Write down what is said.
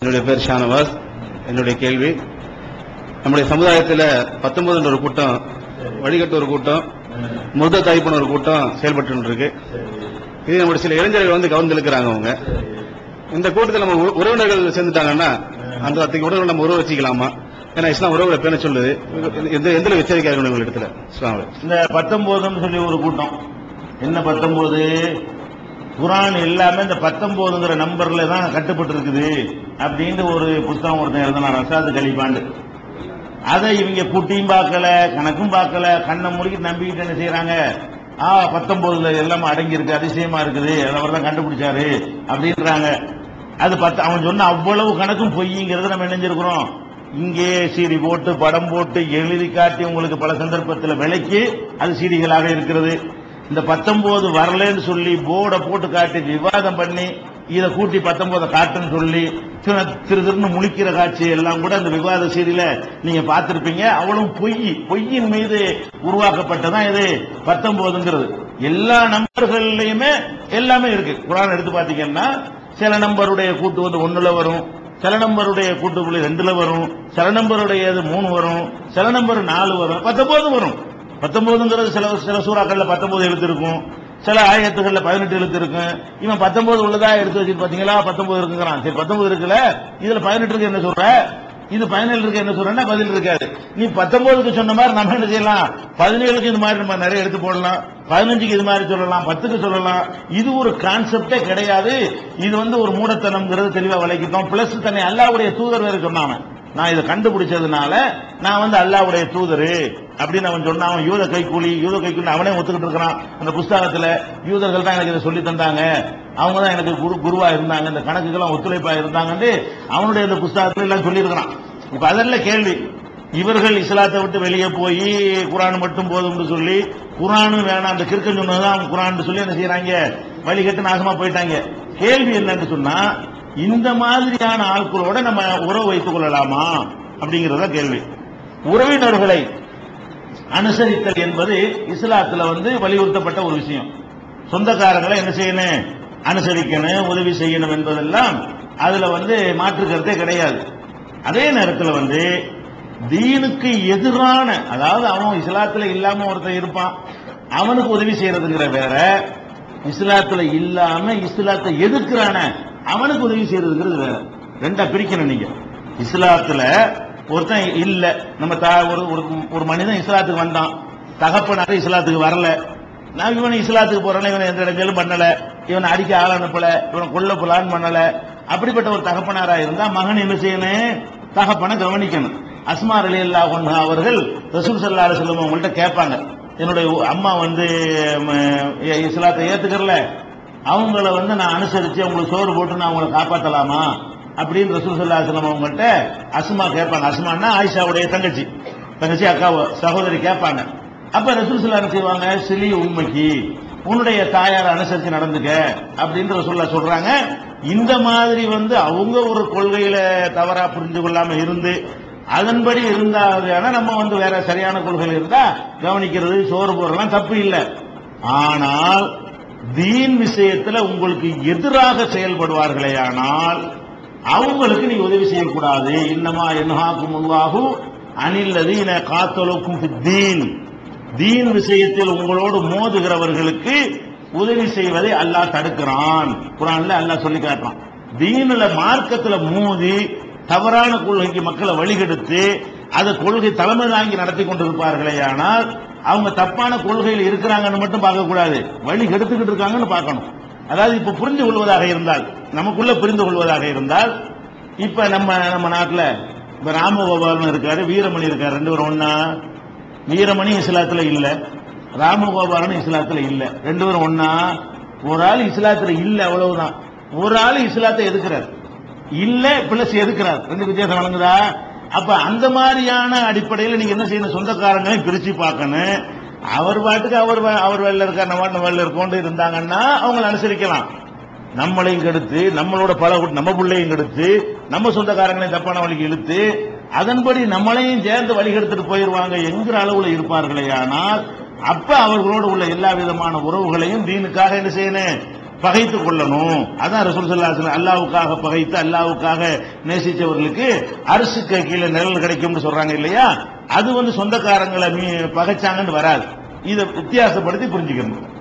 என்னுடைய பேர் ஷானவாஸ். என்னுடைய கேள்வி, நம்முடைய சமுதாயத்தில் 19 ஒரு கூட்டம், வழிகட்டு ஒரு கூட்டம், முர்த தாய்ப்புன ஒரு கூட்டம் செயல்பட்டு இருக்கு. இது நம்முடைய சில இளைஞர்கள் வந்து கவர்ந்து இழுக்கிறாங்க. அவங்க இந்த கூட்டத்தில் நம்ம உறவினர்கள் சேர்ந்துட்டாங்கன்னா அந்த அத்தைக்கு உறவுகள் நம்ம உறவு வச்சுக்கலாமா? ஏன்னா இஸ்லாம் உறவுகளை பேண சொல்லுது. எந்த எச்சரிக்கை இருக்கணும் இடத்துல? இந்த 19 சொல்லி ஒரு கூட்டம் என்ன 19 குரான் எல்லாமே இந்த 19ங்கிற நம்பர்ல தான் கட்டுப்பட்டு இருக்குது அப்படின்னு ஒரு புத்தகம் ஒருத்தன் எழுதினான், ரசாது கலிபாண்டு. அதை இவங்க கூட்டியும் பார்க்கல, கணக்கும் பார்க்கல, கண்ணை முடிக்கிட்டு நம்பிக்கிட்டு என்ன செய்யறாங்க, 19 எல்லாமே அடங்கி இருக்கு, அதிசயமா இருக்குது, அவர் தான் கண்டுபிடிச்சாரு அப்படின்றாங்க. அது அவன் சொன்ன அவ்வளவு கணக்கும் பொய்ங்கிறது நம்ம நினைஞ்சிருக்கிறோம். இங்கே சீடி போட்டு படம் போட்டு எழுதி காட்டி உங்களுக்கு பல சந்தர்ப்பத்தில் விலைக்கு அது சீடிகளாக இருக்கிறது. இந்த 19 வரலன்னு சொல்லி போர்டை போட்டு காட்டி விவாதம் பண்ணி இதை கூட்டி 19 காட்டுன்னு சொல்லி திருன்னு முழிக்கிற காட்சி எல்லாம் கூட அந்த விவாத சீடியில நீங்க பார்த்திருப்பீங்க. அவ்வளவு பொய்யின் மீது உருவாக்கப்பட்டதான் இது 19ங்கிறது. எல்லா நம்பர்கள்லயுமே எல்லாமே இருக்கு. குர்ஆன் எடுத்து பாத்தீங்கன்னா சில நம்பருடைய கூட்டு வந்து 1ல வரும், சில நம்பருடைய கூட்டுப்புள்ளி 2ல வரும், சில நம்பருடைய 3 வரும், சில நம்பர் 4 வரும், 19 வரும். 19ங்கிறது சில சூறாக்கள்ல 19 எழுத்து இருக்கும், சில ஆயத்துகள்ல 18 எழுத்து இருக்கும். இவன் 19 உள்ளதா எடுத்து வச்சுட்டு பாத்தீங்களா 19 இருக்குங்கிறான். சரி 19 இருக்குல்ல, இதுல 18 இருக்கு என்ன சொல்ற, இது 17 இருக்கு என்ன சொல்றேன்னா பதில் இருக்காது. நீ 19க்கு சொன்ன மாதிரி நம்ம என்ன செய்யலாம், 17க்கு இது மாதிரி நம்ம நிறைய எடுத்து போடலாம், 15க்கு இது மாதிரி சொல்லலாம், 10க்கு சொல்லலாம். இது ஒரு கான்செப்டே கிடையாது. இது வந்து ஒரு மூடத்தனம்ங்கிறது தெளிவா விளக்கிட்டோம். பிளஸ் தன்னை அல்லாஹ்வுடைய தூதர் வேற சொன்னாங்க. நான் இதை கண்டுபிடிச்சதுனால நான் வந்து அல்லாஹ்வுடைய தூதரு அப்படின்னு அவன் சொன்னான். அவன் யூத கைக்கூலி அவனே ஒத்துக்கிட்டு இருக்கிறான். அந்த புஸ்தகத்துல யூதர்கள் தான் எனக்கு இதை சொல்லி தந்தாங்க, அவங்க தான் எனக்கு குருவா இருந்தாங்க, இந்த கணக்குக்கெல்லாம் ஒத்துழைப்பா இருந்தாங்கன்னு அவனுடைய அந்த புஸ்தகத்துல எல்லாம் சொல்லி இருக்கிறான். இப்ப அதெல்லாம் கேள்வி, இவர்கள் இஸ்லாத்தை விட்டு வெளியே போய் குர்ஆன் மட்டும் போதும்னு சொல்லி குர்ஆன் வேணாம் அந்த கிறுக்கன் சொன்னதுதான் குர்ஆன் சொல்லி என்ன செய்யறாங்க, வழிகட்டு நாசமா போயிட்டாங்க. கேள்வி என்னன்னு சொன்னா, இந்த மாதிரியான ஆட்களோட நம்ம உறவு வைத்துக் கொள்ளலாமா அப்படிங்கறத கேள்வி. உறவினர்களை அனுசரித்தல் என்பது இஸ்லாத்துல வந்து வலியுறுத்தப்பட்ட ஒரு விஷயம். சொந்தக்காரங்களை என்ன செய்யணும், அனுசரிக்கணும், உதவி செய்யணும் என்பதெல்லாம் அதுல வந்து மாற்று கருத்தே கிடையாது. அதே நேரத்தில் வந்து தீனுக்கு எதிரான, அதாவது அவன் இஸ்லாத்துல இல்லாம ஒருத்தன் இருப்பான், அவனுக்கு உதவி செய்யறதுங்கிற வேற, இஸ்லாத்துல இல்லாம இஸ்லாத்தை எதிர்க்கிறான அவனுக்கு உதவி செய்யறதுங்கிறது வேற. ரெண்டா பிரிக்கணும் நீங்க. இஸ்லாத்துல ஒருத்தன் இல்ல, நம்ம ஒரு மனிதன் இஸ்லாத்துக்கு வந்தான், தகப்பனாக இஸ்லாத்துக்கு வரல, நான் இவன் இஸ்லாத்துக்கு போறேன், இவன் எந்த இடைஞ்சலும் பண்ணல, இவன் அடிக்க ஆள் அனுப்பல, இவன் கொல்ல புலான்னு பண்ணல. அப்படிப்பட்ட ஒரு தகப்பனாரா இருந்தா மகன் என்ன செய்யணும், தகப்பனை கவனிக்கணும். அஸ்மா ரலியல்லாஹு அன்ஹா அவர்கள் ரசூல் ஸல்லல்லாஹு அலைஹி வஸல்லம் அவங்கள்ட்ட கேட்பாங்க, என்னுடைய அம்மா வந்து இஸ்லாத்தை ஏத்துக்கறல, அவங்கள வந்து நான் அனுசரிச்சு அவங்களுக்கு சோறு போட்டு நான் அவங்களை காப்பாற்றலாமா அப்படின்னு ரசூல் ஸல்லல்லாஹு அலைஹி வஸல்லம் அவங்கள்ட்ட அஸ்மா கேட்பாங்க. அஸ்மான்னா ஆயிஷாவுடைய தங்கச்சி அக்காவ சகோதரி கேட்பாங்க. அப்ப ரசூல் ஸல்லல்லாஹு அலைஹி செய்வாங்க, சிலி உண்மைக்கு உன்னுடைய தாயாரை அனுசரிச்சு நடந்துக்க அப்படின்னு ரசூலுல்லாஹ் சொல்றாங்க. இந்த மாதிரி வந்து அவங்க ஒரு கொள்கையில தவறா புரிஞ்சு கொள்ளாம இருந்து அதன்படி இருந்தால் நம்ம வந்து வேற சரியான கொள்கையில் இருந்தா கவனிக்கிறது, சோறு போறலாம் தப்பு இல்லை. ஆனால் தீன் விஷயத்துல உங்களுக்கு எதிராக செயல்படுவார்களே ஆனால் அவங்களுக்கு நீ உதவி செய்யக்கூடாது. இன்னமா யன்ஹாகுமுல்லாஹு அனில்லதீன காத்தலுக்கும் ஃபித்தீன், தீன் விஷயத்தில் உங்களோடு மோதுகிறவர்களுக்கு உதவி செய்வதை அல்லாஹ் தடுக்கிறான். குர்ஆன்ல அல்லாஹ் சொல்லி காட்டுறான். தீனுல மார்க்கத்துல மோதி தவறான கொள்கைக்கு மக்களை வழிகெடுத்து அதை கொள்கை தலைமை தாங்கி நடத்தி கொண்டிருப்பார்களே ஆனால் அவங்க தப்பான கொள்கையில் இருக்கிறாங்கன்னு மட்டும் பார்க்க கூடாது, வழி கெடுத்துக்கிட்டு இருக்காங்கன்னு பார்க்கணும். அதாவது இப்ப புரிந்து கொள்வதாக இருந்தால், நமக்குள்ள புரிந்து கொள்வதாக இருந்தால், இப்ப நம்ம நாட்டில் இப்ப ராமகோபாலன் இருக்காரு, வீரமணி இருக்காரு, 2 பேரும் ஒன்னா. வீரமணி இஸ்லாத்துல இல்ல, ராமகோபாலன் இஸ்லாத்துல இல்ல, 2 பேரும் ஒன்னா. ஒரு ஆள் இஸ்லாத்துல இல்ல, அவ்வளவுதான். ஒரு ஆள் இஸ்லாத்தை எதுக்குறார், இல்ல பிளஸ் எதுக்குறார், 2 வித்தியாசம் வழங்குதா? அப்ப அந்த மாதிரியான அடிப்படையில் நீங்க என்ன செய்யணும், சொந்தக்காரங்களை பிரிச்சு பார்க்கணும். அவர் பாட்டுக்கு அவர் வேலை இருக்கார், நம்ம வேலை இருக்கோண்டு இருந்தாங்கன்னா அவங்களை அனுசரிக்கலாம். நம்மளையும் கெடுத்து நம்மளோட நம்ம பிள்ளையும் கெடுத்து நம்ம சொந்தக்காரங்களையும் தப்பான வழிக்கு இழுத்து அதன்படி நம்மளையும் சேர்ந்து வழிகெடுத்துட்டு போயிருவாங்க என்கிற அளவுல இருப்பார்களே ஆனால் அப்ப அவர்களோடு உள்ள எல்லா விதமான உறவுகளையும் தீனுக்காக என்ன செய்யணும், பகைத்துக் கொள்ளணும். அதான் ரசூல் ஸல்லல்லாஹு அலைஹி வஸல்லம் அல்லாஹ்வுக்காக பகைத்து அல்லாஹ்வுக்காக நேசிச்சவர்களுக்கு அரிசிக்கு கீழே நிழல் கிடைக்கும்னு சொல்றாங்க இல்லையா? அது சொந்தக்காரங்களை பகைச்சாங்கன்னு வராது. இதை வித்தியாசப்படுத்தி புரிஞ்சுக்கணும்.